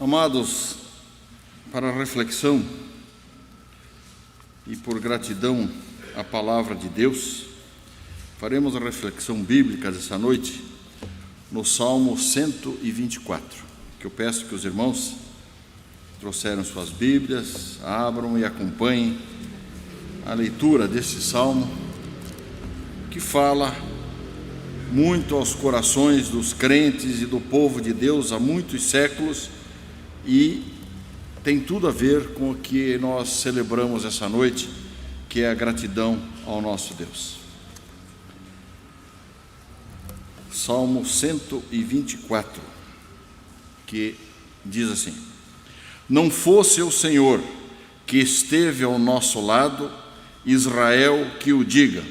Amados, para reflexão e por gratidão à palavra de Deus, faremos a reflexão bíblica dessa noite no Salmo 124, que eu peço que os irmãos trouxeram suas Bíblias, abram e acompanhem a leitura desse Salmo, que fala muito aos corações dos crentes e do povo de Deus há muitos séculos e tem tudo a ver com o que nós celebramos essa noite, que é a gratidão ao nosso Deus. Salmo 124, que diz assim: Não fosse o Senhor que esteve ao nosso lado, Israel que o diga.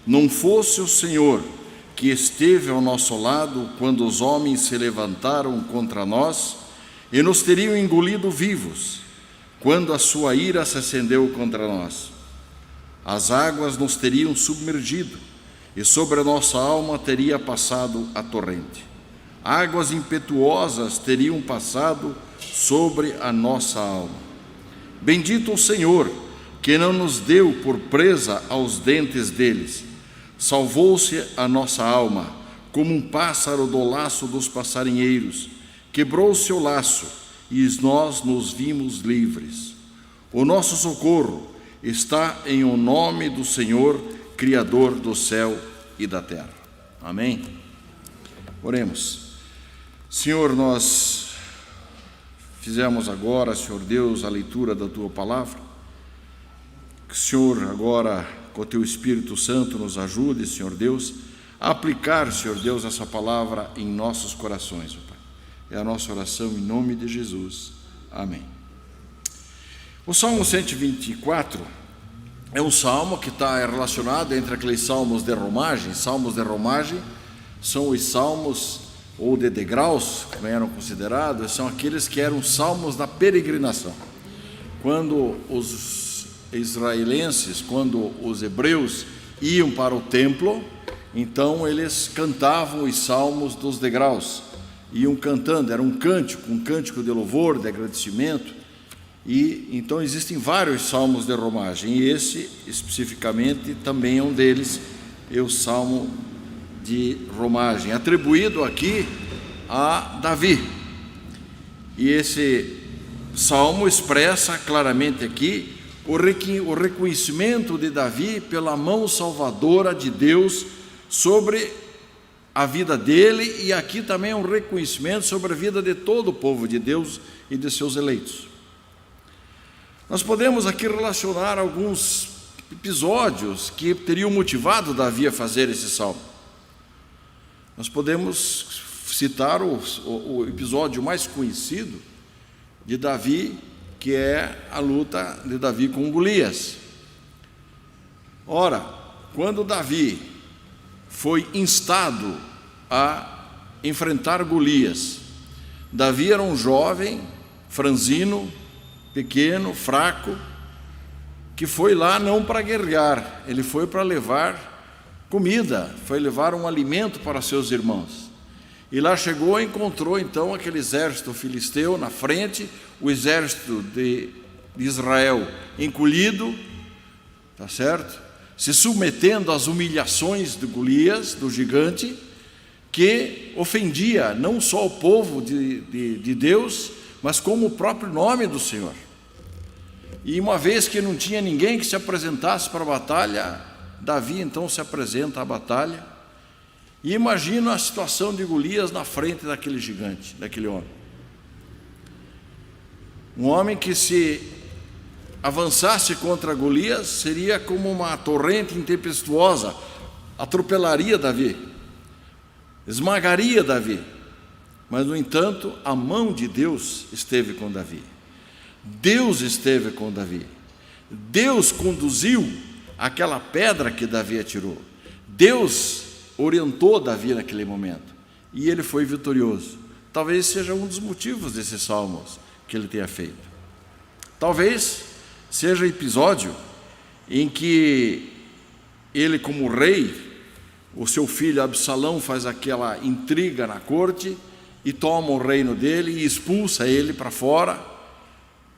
Não fosse o Senhor que esteve ao nosso lado quando os homens se levantaram contra nós e nos teriam engolido vivos, quando a sua ira se acendeu contra nós. As águas nos teriam submergido, e sobre a nossa alma teria passado a torrente. Águas impetuosas teriam passado sobre a nossa alma. Bendito o Senhor, que não nos deu por presa aos dentes deles. Salvou-se a nossa alma, como um pássaro do laço dos passarinheiros. Quebrou o seu laço, e nós nos vimos livres. O nosso socorro está em o nome do Senhor, Criador do céu e da terra. Amém? Oremos. Senhor, nós fizemos agora, Senhor Deus, a leitura da Tua Palavra. Que o Senhor agora, com o Teu Espírito Santo, nos ajude, Senhor Deus, a aplicar, Senhor Deus, essa palavra em nossos corações, ó Pai. É a nossa oração em nome de Jesus. Amém. O Salmo 124 é um salmo que está relacionado entre aqueles salmos de romagem. Salmos de romagem são os salmos, ou de degraus, como eram considerados, são aqueles que eram salmos da peregrinação. Quando os israelenses, quando os hebreus iam para o templo, então eles cantavam os salmos dos degraus. Iam cantando, era um cântico de louvor, de agradecimento, e então existem vários salmos de romagem, e esse especificamente também é um deles, é o salmo de romagem, atribuído aqui a Davi. E esse salmo expressa claramente aqui o reconhecimento de Davi pela mão salvadora de Deus sobre a vida dele, e aqui também é um reconhecimento sobre a vida de todo o povo de Deus e de seus eleitos. Nós podemos aqui relacionar alguns episódios que teriam motivado Davi a fazer esse salmo. Nós podemos citar o episódio mais conhecido de Davi, que é a luta de Davi com Golias. Ora, quando Davi foi instado a enfrentar Golias, Davi era um jovem, franzino, pequeno, fraco, que foi lá não para guerrear, ele foi para levar comida, foi levar um alimento para seus irmãos. E lá chegou e encontrou então aquele exército filisteu na frente, o exército de Israel encolhido, tá certo? Se submetendo às humilhações de Golias, do gigante, que ofendia não só o povo de Deus, mas como o próprio nome do Senhor. E uma vez que não tinha ninguém que se apresentasse para a batalha, Davi então se apresenta à batalha, e imagina a situação de Golias na frente daquele gigante, daquele homem. Um homem que, se avançasse contra Golias, seria como uma torrente intempestuosa, atropelaria Davi, esmagaria Davi. Mas, no entanto, a mão de Deus esteve com Davi. Deus esteve com Davi. Deus conduziu aquela pedra que Davi atirou. Deus orientou Davi naquele momento, e ele foi vitorioso. Talvez seja um dos motivos desses salmos que ele tenha feito. Talvez seja episódio em que ele, como rei, o seu filho Absalão faz aquela intriga na corte e toma o reino dele e expulsa ele para fora,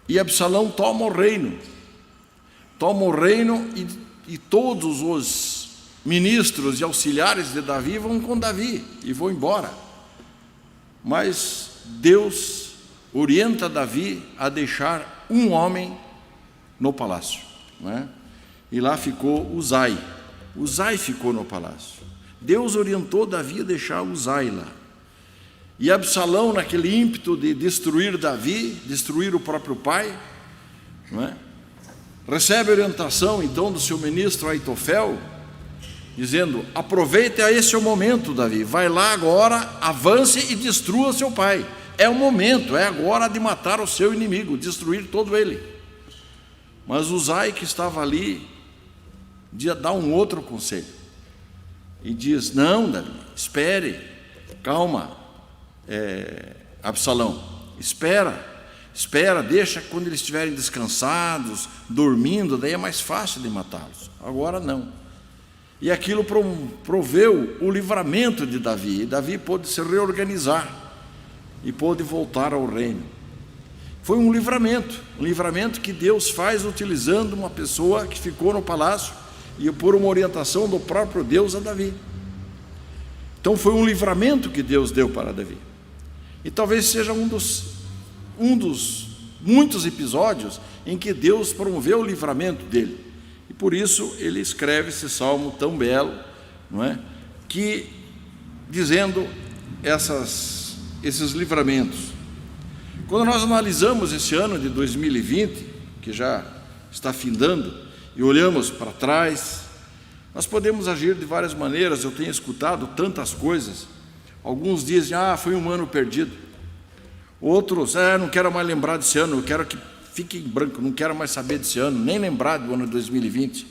e Absalão toma o reino. Toma o reino e todos os ministros e auxiliares de Davi vão com Davi e vão embora. Mas Deus orienta Davi a deixar um homem no palácio, não é? E lá ficou Uzai. Uzai ficou no palácio. Deus orientou Davi a deixar Uzai lá. E Absalão, naquele ímpeto de destruir Davi, destruir o próprio pai, não é? Recebe orientação então do seu ministro Aitofel, dizendo: aproveite esse o momento, Davi, vai lá agora, avance e destrua seu pai. É o momento, é agora de matar o seu inimigo, destruir todo ele. Mas Uzai, que estava ali, dá um outro conselho e diz: não, Davi, espere, calma, Absalão, espera, deixa quando eles estiverem descansados, dormindo, daí é mais fácil de matá-los. Agora não. E aquilo proveu o livramento de Davi, e Davi pôde se reorganizar e pôde voltar ao reino. Foi um livramento que Deus faz utilizando uma pessoa que ficou no palácio e por uma orientação do próprio Deus a Davi. Então foi um livramento que Deus deu para Davi. E talvez seja um dos muitos episódios em que Deus promoveu o livramento dele. E por isso ele escreve esse salmo tão belo, não é? Que dizendo esses livramentos. Quando nós analisamos esse ano de 2020, que já está findando, e olhamos para trás, nós podemos agir de várias maneiras. Eu tenho escutado tantas coisas. Alguns dizem: foi um ano perdido. Outros: não quero mais lembrar desse ano, eu quero que fique em branco, não quero mais saber desse ano, nem lembrar do ano de 2020.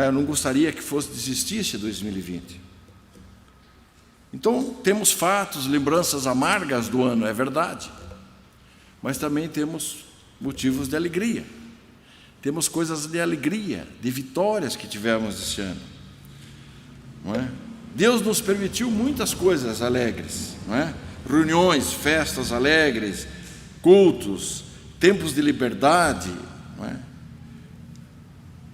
Eu não gostaria que desistisse 2020. Então, temos fatos, lembranças amargas do ano, é verdade. Mas também temos motivos de alegria. Temos coisas de alegria, de vitórias que tivemos esse ano, não é? Deus nos permitiu muitas coisas alegres, não é? Reuniões, festas alegres, cultos, tempos de liberdade, não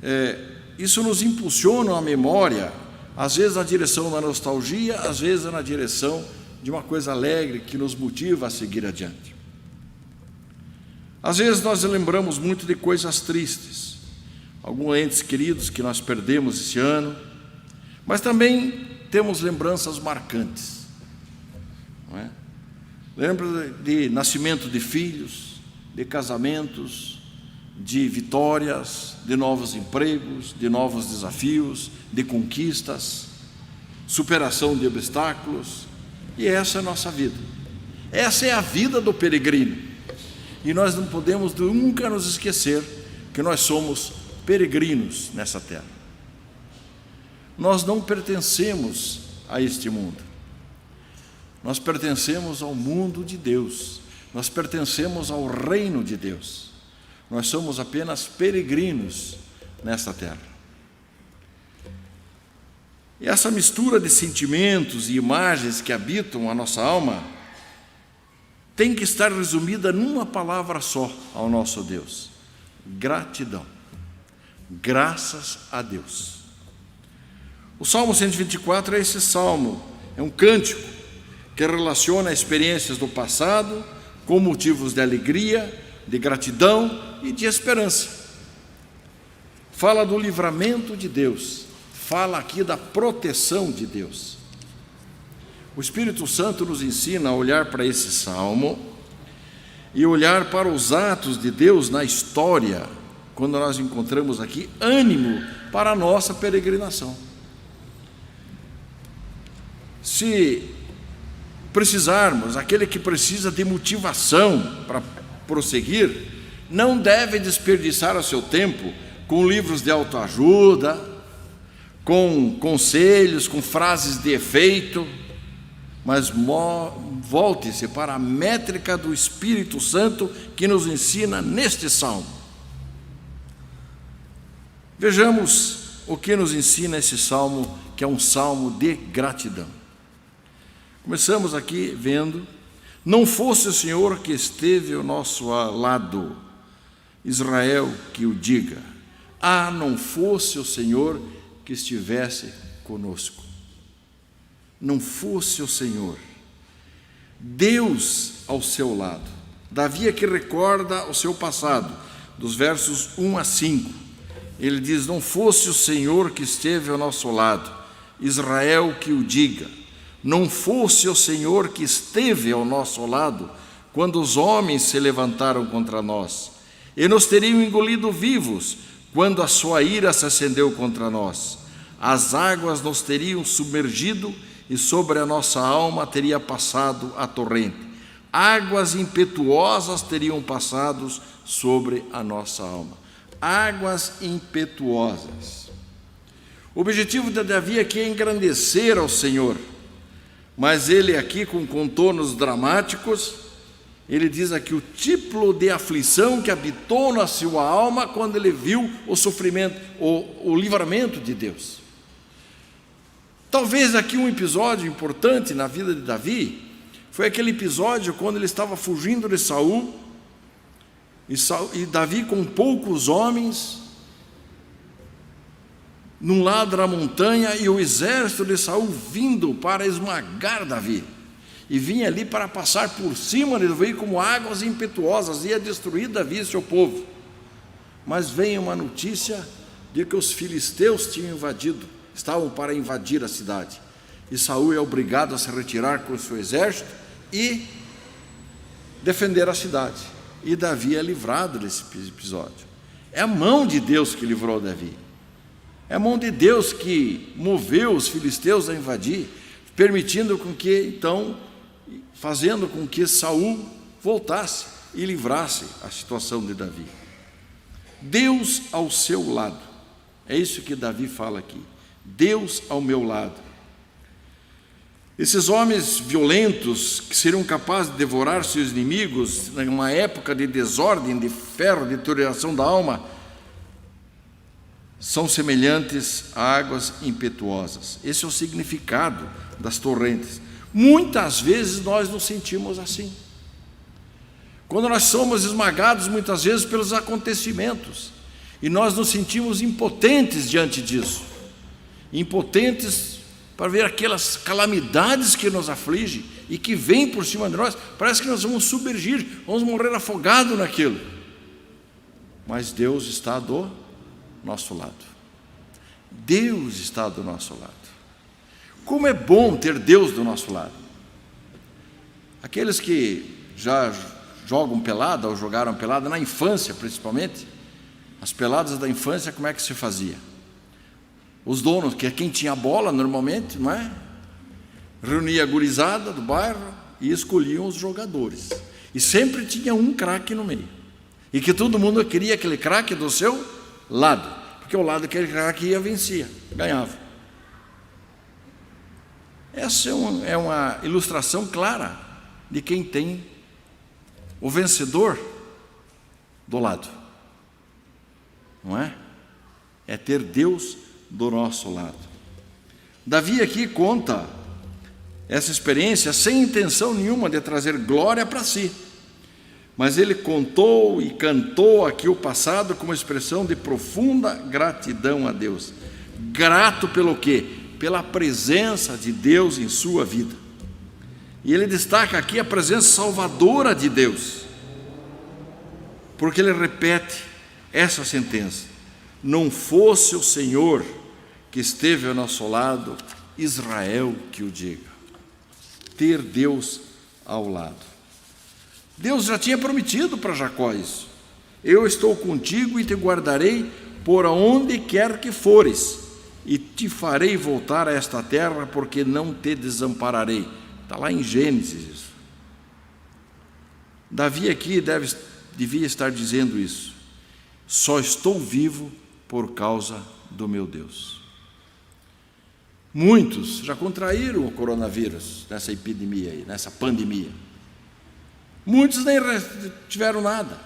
é? Isso nos impulsiona a memória, às vezes na direção da nostalgia, às vezes na direção de uma coisa alegre que nos motiva a seguir adiante. Às vezes nós lembramos muito de coisas tristes, alguns entes queridos que nós perdemos esse ano, mas também temos lembranças marcantes, não é? Lembro de nascimento de filhos, de casamentos, de vitórias, de novos empregos, de novos desafios, de conquistas, superação de obstáculos, e essa é a nossa vida. Essa é a vida do peregrino. E nós não podemos nunca nos esquecer que nós somos peregrinos nessa terra. Nós não pertencemos a este mundo. Nós pertencemos ao mundo de Deus. Nós pertencemos ao reino de Deus. Nós somos apenas peregrinos nesta terra. E essa mistura de sentimentos e imagens que habitam a nossa alma tem que estar resumida numa palavra só ao nosso Deus: gratidão. Graças a Deus. O Salmo 124 é esse salmo, é um cântico que relaciona experiências do passado com motivos de alegria, de gratidão e de esperança. Fala do livramento de Deus, fala aqui da proteção de Deus. O Espírito Santo nos ensina a olhar para esse salmo e olhar para os atos de Deus na história, quando nós encontramos aqui ânimo para a nossa peregrinação. Se precisarmos, aquele que precisa de motivação para prosseguir, não deve desperdiçar o seu tempo com livros de autoajuda, com conselhos, com frases de efeito, mas volte-se para a métrica do Espírito Santo que nos ensina neste salmo. Vejamos o que nos ensina esse salmo, que é um salmo de gratidão. Começamos aqui vendo: não fosse o Senhor que esteve ao nosso lado, Israel que o diga. Ah, não fosse o Senhor que estivesse conosco. Não fosse o Senhor, Deus ao seu lado. Davi aqui recorda o seu passado, dos versos 1 a 5. Ele diz: não fosse o Senhor que esteve ao nosso lado, Israel que o diga. Não fosse o Senhor que esteve ao nosso lado, quando os homens se levantaram contra nós, e nos teriam engolido vivos, quando a sua ira se acendeu contra nós. As águas nos teriam submergido, e sobre a nossa alma teria passado a torrente. Águas impetuosas teriam passado sobre a nossa alma. Águas impetuosas. O objetivo de Davi aqui é engrandecer ao Senhor, mas ele aqui, com contornos dramáticos, ele diz aqui o tipo de aflição que habitou na sua alma quando ele viu o sofrimento, o livramento de Deus. Talvez aqui um episódio importante na vida de Davi foi aquele episódio quando ele estava fugindo de Saul, e Davi com poucos homens, num lado da montanha, e o exército de Saul vindo para esmagar Davi, e vinha ali para passar por cima de Davi como águas impetuosas, ia destruir Davi e seu povo. Mas vem uma notícia de que os filisteus tinham estavam para invadir a cidade, e Saul é obrigado a se retirar com o seu exército e defender a cidade, e Davi é livrado desse episódio. É a mão de Deus que livrou Davi, é a mão de Deus que moveu os filisteus a invadir, permitindo com que, então, fazendo com que Saul voltasse e livrasse a situação de Davi. Deus ao seu lado, é isso que Davi fala aqui: Deus ao meu lado. Esses homens violentos, que seriam capazes de devorar seus inimigos numa época de desordem, de ferro, de deterioração da alma, são semelhantes a águas impetuosas. Esse é o significado das torrentes. Muitas vezes nós nos sentimos assim, quando nós somos esmagados muitas vezes pelos acontecimentos, e nós nos sentimos impotentes diante disso, impotentes para ver aquelas calamidades que nos afligem e que vêm por cima de nós. Parece que nós vamos submergir, vamos morrer afogados naquilo. Mas Deus está do nosso lado. Deus está do nosso lado. Como é bom ter Deus do nosso lado. Aqueles que já jogam pelada ou jogaram pelada na infância, principalmente, as peladas da infância, como é que se fazia? Os donos, que é quem tinha bola normalmente, não é? Reunia a gurizada do bairro e escolhiam os jogadores. E sempre tinha um craque no meio. E que todo mundo queria aquele craque do seu lado, porque o lado que aquele craque ia, vencia, ganhava. Essa é uma ilustração clara de quem tem o vencedor do lado, não é? É ter Deus do nosso lado. Davi aqui conta essa experiência sem intenção nenhuma de trazer glória para si, mas ele contou e cantou aqui o passado como expressão de profunda gratidão a Deus. Grato pelo quê? Pela presença de Deus em sua vida. E ele destaca aqui a presença salvadora de Deus, porque ele repete essa sentença: não fosse o Senhor que esteve ao nosso lado, Israel que o diga. Ter Deus ao lado. Deus já tinha prometido para Jacó isso: eu estou contigo e te guardarei por onde quer que fores, e te farei voltar a esta terra, porque não te desampararei. Está lá em Gênesis isso. Davi aqui devia estar dizendo isso: só estou vivo por causa do meu Deus. Muitos já contraíram o coronavírus nessa epidemia aí, nessa pandemia. Muitos nem tiveram nada.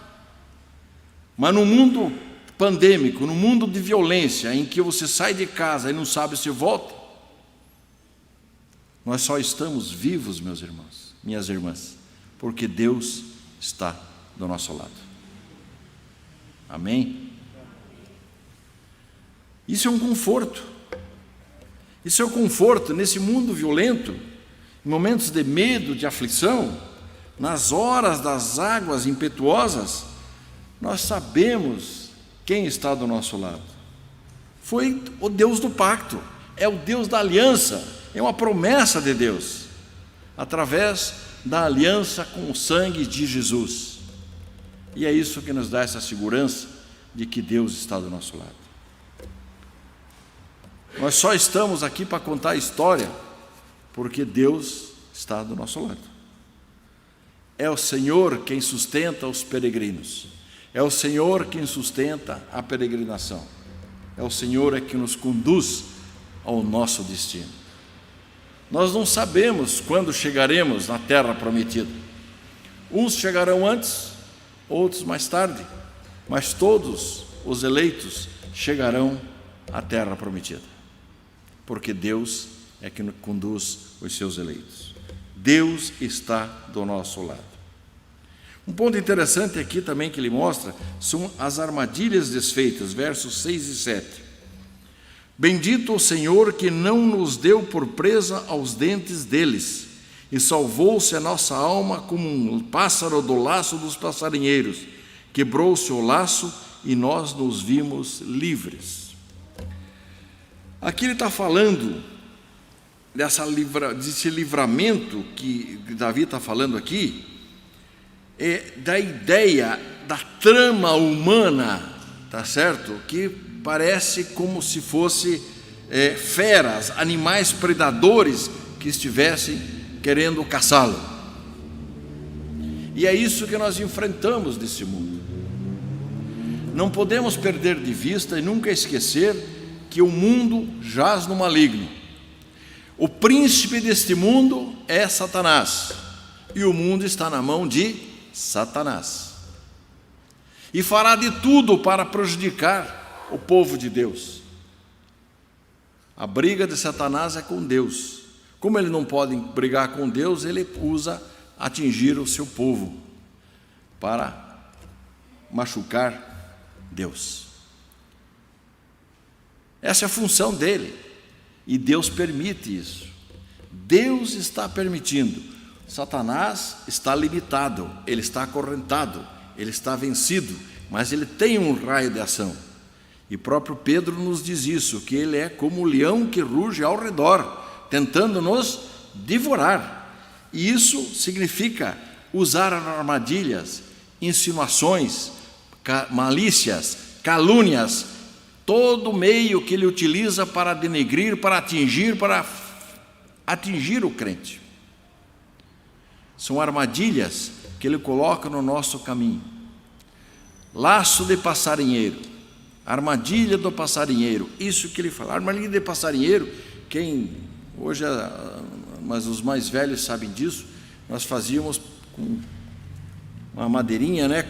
Mas no mundo pandêmico, no mundo de violência, em que você sai de casa e não sabe se volta, Nós só estamos vivos, meus irmãos, minhas irmãs, porque Deus está do nosso lado. Amém? Isso é um conforto. Isso é um conforto nesse mundo violento, em momentos de medo, de aflição, nas horas das águas impetuosas. Nós sabemos quem está do nosso lado. Foi o Deus do pacto, é o Deus da aliança, é uma promessa de Deus, através da aliança com o sangue de Jesus. E é isso que nos dá essa segurança de que Deus está do nosso lado. Nós só estamos aqui para contar a história, porque Deus está do nosso lado. É o Senhor quem sustenta os peregrinos. É o Senhor quem sustenta a peregrinação. É o Senhor que nos conduz ao nosso destino. Nós não sabemos quando chegaremos na terra prometida. Uns chegarão antes, outros mais tarde, mas todos os eleitos chegarão à terra prometida, porque Deus é que conduz os seus eleitos. Deus está do nosso lado. Um ponto interessante aqui também que ele mostra são as armadilhas desfeitas, versos 6 e 7. Bendito o Senhor que não nos deu por presa aos dentes deles, e salvou-se a nossa alma como um pássaro do laço dos passarinheiros. Quebrou-se o laço e nós nos vimos livres. Aqui ele está falando desse livramento que Davi está falando aqui, da ideia da trama humana, tá certo? Que parece como se fosse feras, animais predadores que estivessem querendo caçá-lo. E é isso que nós enfrentamos nesse mundo. Não podemos perder de vista e nunca esquecer que o mundo jaz no maligno. O príncipe deste mundo é Satanás, e o mundo está na mão de Satanás, e fará de tudo para prejudicar o povo de Deus. A briga de Satanás é com Deus. Como ele não pode brigar com Deus, ele usa atingir o seu povo para machucar Deus. Essa é a função dele, e Deus permite isso. Deus está permitindo. Satanás está limitado, ele está acorrentado, ele está vencido, mas ele tem um raio de ação. E próprio Pedro nos diz isso, que ele é como o leão que ruge ao redor, tentando nos devorar. E isso significa usar armadilhas, insinuações, malícias, calúnias, todo meio que ele utiliza para denegrir, para atingir o crente. São armadilhas que ele coloca no nosso caminho. Laço de passarinheiro, armadilha do passarinheiro, isso que ele fala. Armadilha de passarinheiro, hoje, mas os mais velhos sabem disso, nós fazíamos com uma madeirinha, né,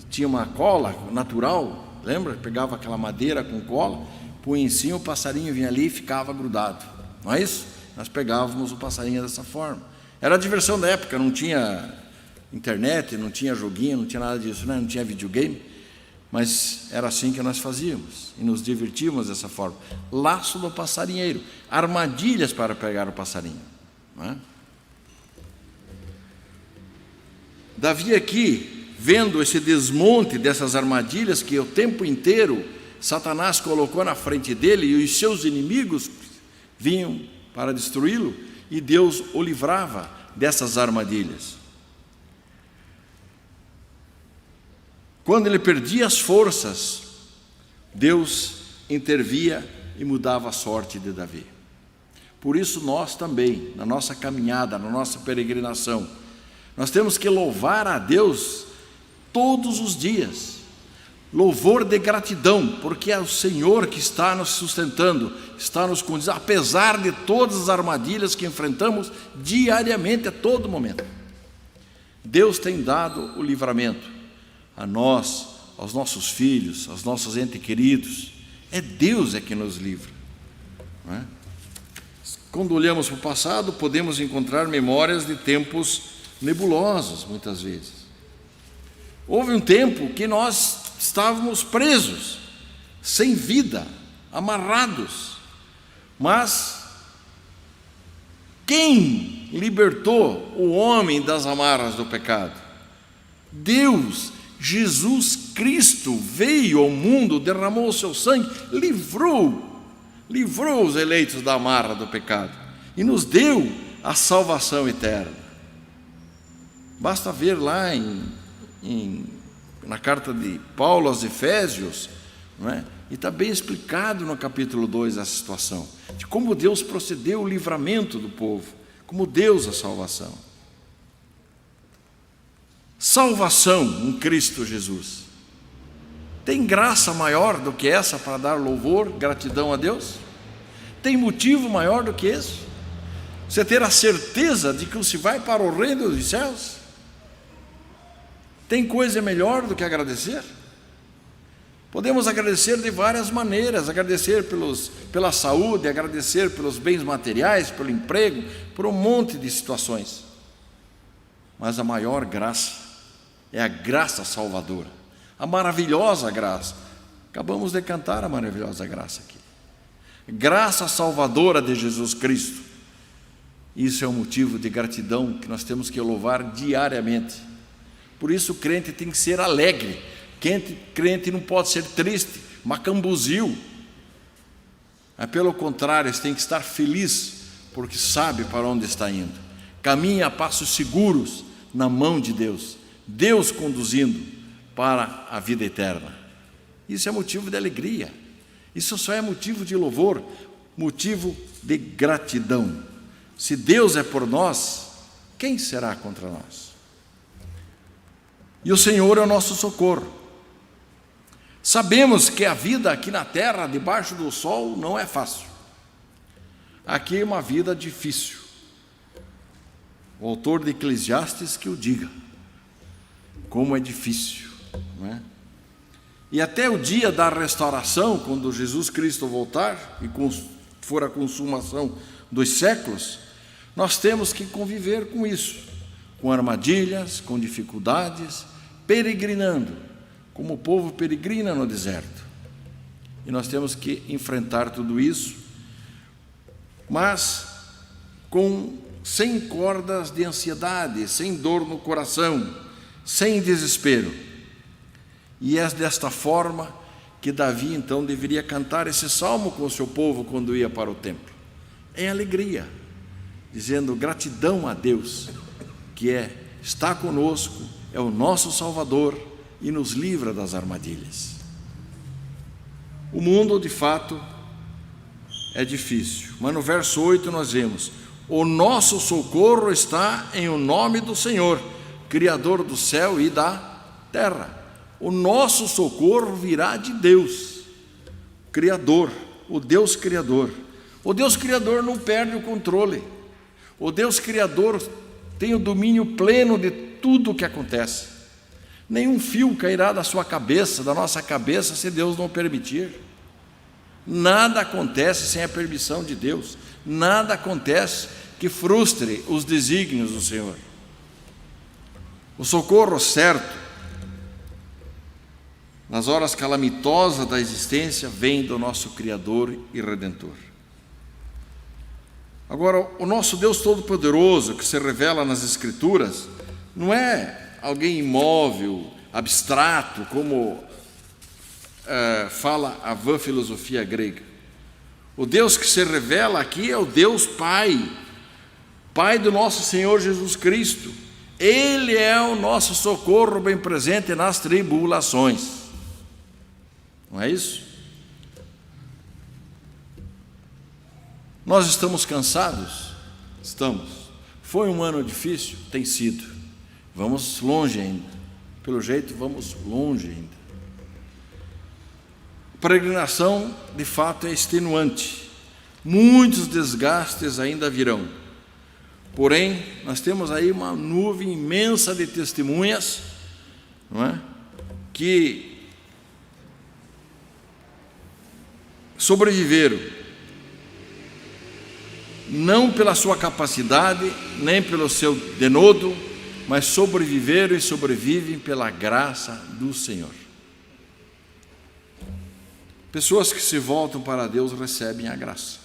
tinha uma cola natural, lembra? Pegava aquela madeira com cola, punha em cima, o passarinho vinha ali e ficava grudado, não é isso? Nós pegávamos o passarinho dessa forma. Era a diversão da época, não tinha internet, não tinha joguinho, não tinha nada disso, né? Não tinha videogame, mas era assim que nós fazíamos, e nos divertíamos dessa forma. Laço do passarinheiro, armadilhas para pegar o passarinho, não é? Davi aqui, vendo esse desmonte dessas armadilhas que o tempo inteiro Satanás colocou na frente dele, e os seus inimigos vinham para destruí-lo, e Deus o livrava dessas armadilhas. Quando ele perdia as forças, Deus intervia e mudava a sorte de Davi. Por isso nós também, na nossa caminhada, na nossa peregrinação, nós temos que louvar a Deus todos os dias. Louvor de gratidão, porque é o Senhor que está nos sustentando, está nos conduzindo, apesar de todas as armadilhas que enfrentamos diariamente, a todo momento. Deus tem dado o livramento a nós, aos nossos filhos, aos nossos entes queridos. É Deus que nos livra, não é? quando olhamos para o passado, podemos encontrar memórias de tempos nebulosos, muitas vezes. Houve um tempo que nós estávamos presos, sem vida, amarrados. Mas quem libertou o homem das amarras do pecado? Deus. Jesus Cristo veio ao mundo, derramou o seu sangue, livrou os eleitos da amarra do pecado e nos deu a salvação eterna. Basta ver lá na carta de Paulo aos Efésios, não é? E está bem explicado no capítulo 2 essa situação, de como Deus procedeu o livramento do povo, como Deus a salvação. Salvação em Cristo Jesus. Tem graça maior do que essa para dar louvor, gratidão a Deus? Tem motivo maior do que esse? Você ter a certeza de que você vai para o reino dos céus? Tem coisa melhor do que agradecer? Podemos agradecer de várias maneiras, agradecer pela saúde, agradecer pelos bens materiais, pelo emprego, por um monte de situações. Mas a maior graça é a graça salvadora, a maravilhosa graça. Acabamos de cantar a maravilhosa graça aqui. Graça salvadora de Jesus Cristo. Isso é um motivo de gratidão que nós temos que louvar diariamente. Por isso o crente tem que ser alegre. Crente não pode ser triste, macambuzil. Mas, pelo contrário, ele tem que estar feliz, porque sabe para onde está indo. Caminha a passos seguros na mão de Deus. Deus conduzindo para a vida eterna. Isso é motivo de alegria. Isso só é motivo de louvor, motivo de gratidão. Se Deus é por nós, quem será contra nós? E o Senhor é o nosso socorro. Sabemos que a vida aqui na terra, debaixo do sol, não é fácil. Aqui é uma vida difícil. O autor de Eclesiastes que o diga. Como é difícil, não é? E até o dia da restauração, quando Jesus Cristo voltar e for a consumação dos séculos, nós temos que conviver com isso, com armadilhas, com dificuldades, peregrinando, como o povo peregrina no deserto. E nós temos que enfrentar tudo isso, mas sem cordas de ansiedade, sem dor no coração, sem desespero. E é desta forma que Davi então deveria cantar esse salmo com o seu povo quando ia para o templo, em alegria, dizendo gratidão a Deus, que está conosco, é o nosso Salvador e nos livra das armadilhas. O mundo de fato é difícil, mas no verso 8 nós vemos: o nosso socorro está em o nome do Senhor, Criador do céu e da terra. O nosso socorro virá de Deus, Criador, o Deus Criador. O Deus Criador não perde o controle. O Deus Criador tem o domínio pleno de tudo o que acontece. Nenhum fio cairá da sua cabeça, da nossa cabeça, se Deus não permitir. Nada acontece sem a permissão de Deus. Nada acontece que frustre os desígnios do Senhor. O socorro certo, nas horas calamitosas da existência, vem do nosso Criador e Redentor. Agora, o nosso Deus Todo-Poderoso, que se revela nas Escrituras, não é alguém imóvel, abstrato, como fala a vã filosofia grega. O Deus que se revela aqui é o Deus Pai, Pai do nosso Senhor Jesus Cristo. Ele é o nosso socorro bem presente nas tribulações. Não é isso? Nós estamos cansados? Estamos. Foi um ano difícil? Tem sido. Vamos longe ainda. Pelo jeito, vamos longe ainda. A peregrinação, de fato, é extenuante. Muitos desgastes ainda virão. Porém, nós temos aí uma nuvem imensa de testemunhas, não é? Que sobreviveram. não pela sua capacidade, nem pelo seu denodo, mas sobreviveram e sobrevivem pela graça do Senhor. Pessoas que se voltam para Deus recebem a graça.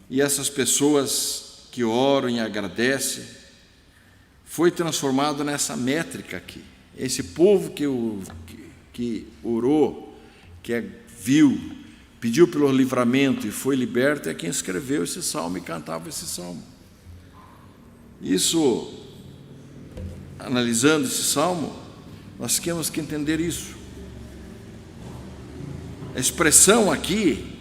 E essas pessoas que oram e agradecem, foi transformado nessa métrica aqui. Esse povo que orou, que viu, pediu pelo livramento e foi liberto, é quem escreveu esse salmo e cantava esse salmo. Isso, analisando esse salmo, nós temos que entender isso. A expressão aqui,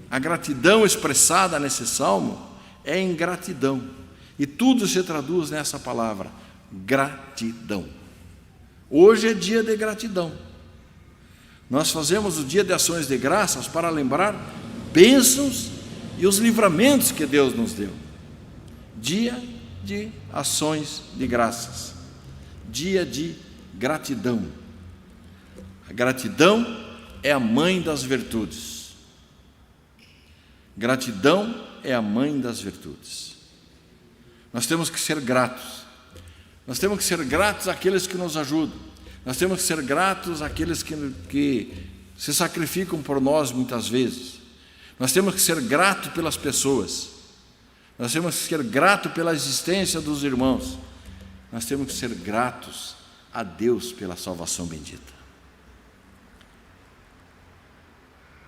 a gratidão expressada nesse salmo, é ingratidão. E tudo se traduz nessa palavra, gratidão. Hoje é dia de gratidão. Nós fazemos o dia de ações de graças para lembrar bênçãos e os livramentos que Deus nos deu. Dia de ações de graças. Dia de gratidão. A gratidão é a mãe das virtudes. Gratidão é a mãe das virtudes. Nós temos que ser gratos. Nós temos que ser gratos àqueles que nos ajudam. Nós temos que ser gratos àqueles que se sacrificam por nós muitas vezes. Nós temos que ser gratos pelas pessoas. Nós temos que ser gratos pela existência dos irmãos. Nós temos que ser gratos a Deus pela salvação bendita.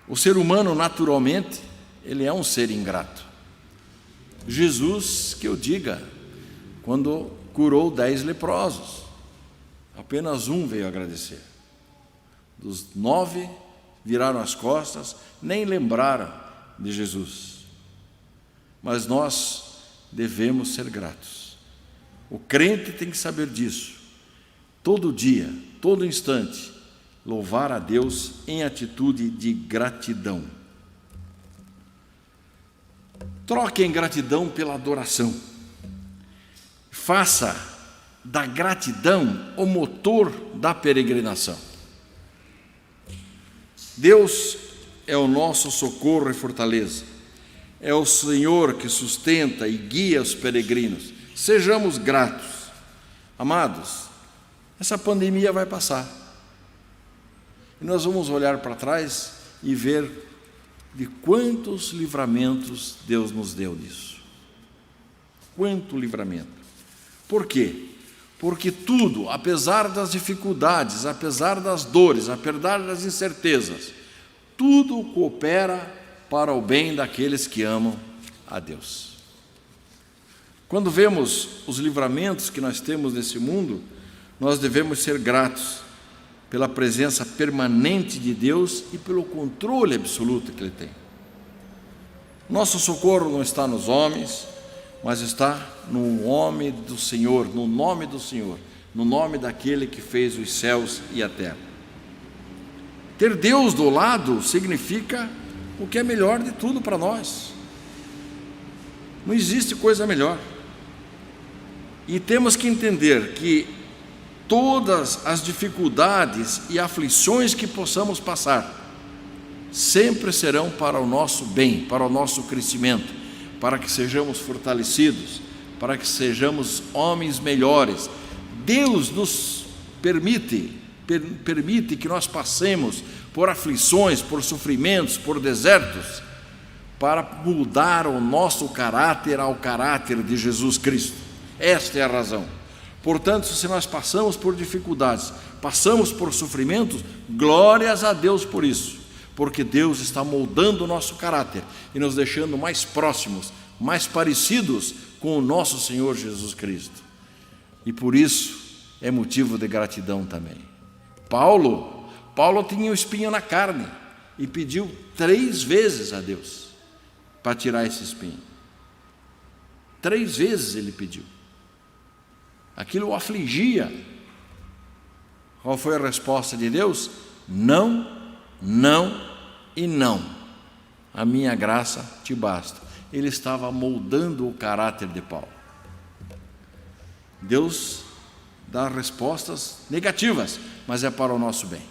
O ser humano, naturalmente, ele é um ser ingrato. Jesus, que eu diga, quando curou 10 leprosos, apenas um veio agradecer. Dos 9 viraram as costas, nem lembraram de Jesus. Mas nós devemos ser gratos. O crente tem que saber disso. Todo dia, todo instante, louvar a Deus em atitude de gratidão. Troque a ingratidão pela adoração. Faça da gratidão o motor da peregrinação. Deus é o nosso socorro e fortaleza. É o Senhor que sustenta e guia os peregrinos. Sejamos gratos. Amados, essa pandemia vai passar. E nós vamos olhar para trás e ver de quantos livramentos Deus nos deu disso. Quanto livramento. Por quê? Porque tudo, apesar das dificuldades, apesar das dores, apesar das incertezas, tudo coopera para o bem daqueles que amam a Deus. Quando vemos os livramentos que nós temos nesse mundo, nós devemos ser gratos pela presença permanente de Deus e pelo controle absoluto que Ele tem. Nosso socorro não está nos homens, mas está no nome do Senhor, no nome do Senhor, no nome daquele que fez os céus e a terra. Ter Deus do lado significa o que é melhor de tudo para nós. Não existe coisa melhor. E temos que entender que todas as dificuldades e aflições que possamos passar sempre serão para o nosso bem, para o nosso crescimento, para que sejamos fortalecidos, para que sejamos homens melhores. Deus nos permite que nós passemos por aflições, por sofrimentos, por desertos, para mudar o nosso caráter ao caráter de Jesus Cristo. Esta é a razão. Portanto, se nós passamos por dificuldades, passamos por sofrimentos, glórias a Deus por isso, porque Deus está moldando o nosso caráter e nos deixando mais próximos, mais parecidos com o nosso Senhor Jesus Cristo. E por isso é motivo de gratidão também. Paulo tinha um espinho na carne e pediu 3 vezes a Deus para tirar esse espinho. 3 vezes ele pediu. Aquilo o afligia. Qual foi a resposta de Deus? Não, não e não. A minha graça te basta. Ele estava moldando o caráter de Paulo. Deus dá respostas negativas, mas é para o nosso bem.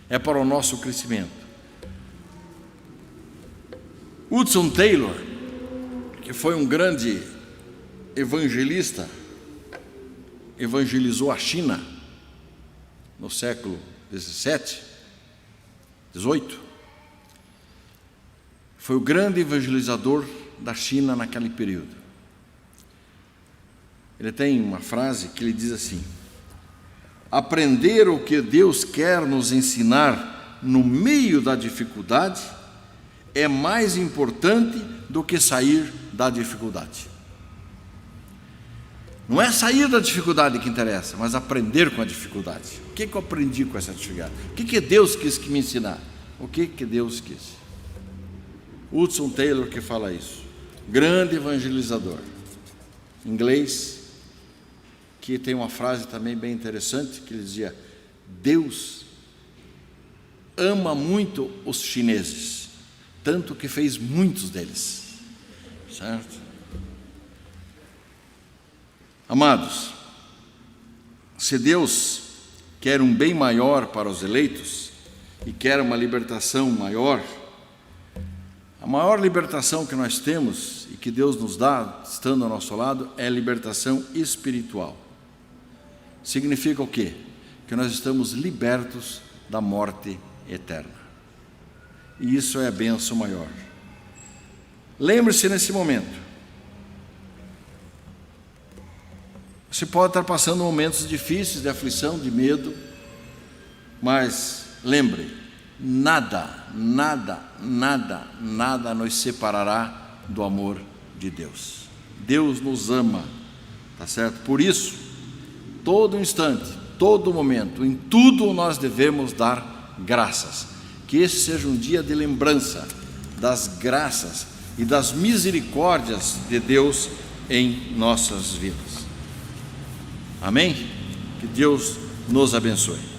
É para o nosso crescimento. Hudson Taylor, que foi um grande evangelista, evangelizou a China no século XVII, XVIII. Foi o grande evangelizador da China naquele período. Ele tem uma frase que ele diz assim: aprender o que Deus quer nos ensinar no meio da dificuldade é mais importante do que sair da dificuldade. Não é sair da dificuldade que interessa, mas aprender com a dificuldade. O que eu aprendi com essa dificuldade? O que Deus quis que me ensinar? O que Deus quis? Hudson Taylor que fala isso, grande evangelizador, inglês, que tem uma frase também bem interessante, que ele dizia: Deus ama muito os chineses, tanto que fez muitos deles, certo? Amados, se Deus quer um bem maior para os eleitos e quer uma libertação maior, a maior libertação que nós temos e que Deus nos dá, estando ao nosso lado, é a libertação espiritual. Significa o quê? Que nós estamos libertos da morte eterna. E isso é a bênção maior. Lembre-se nesse momento, você pode estar passando momentos difíceis, de aflição, de medo, mas lembre, nada nos separará do amor de Deus. Deus nos ama, tá certo? Por isso, todo instante, todo momento, em tudo nós devemos dar graças. Que esse seja um dia de lembrança das graças e das misericórdias de Deus em nossas vidas. Amém? Que Deus nos abençoe.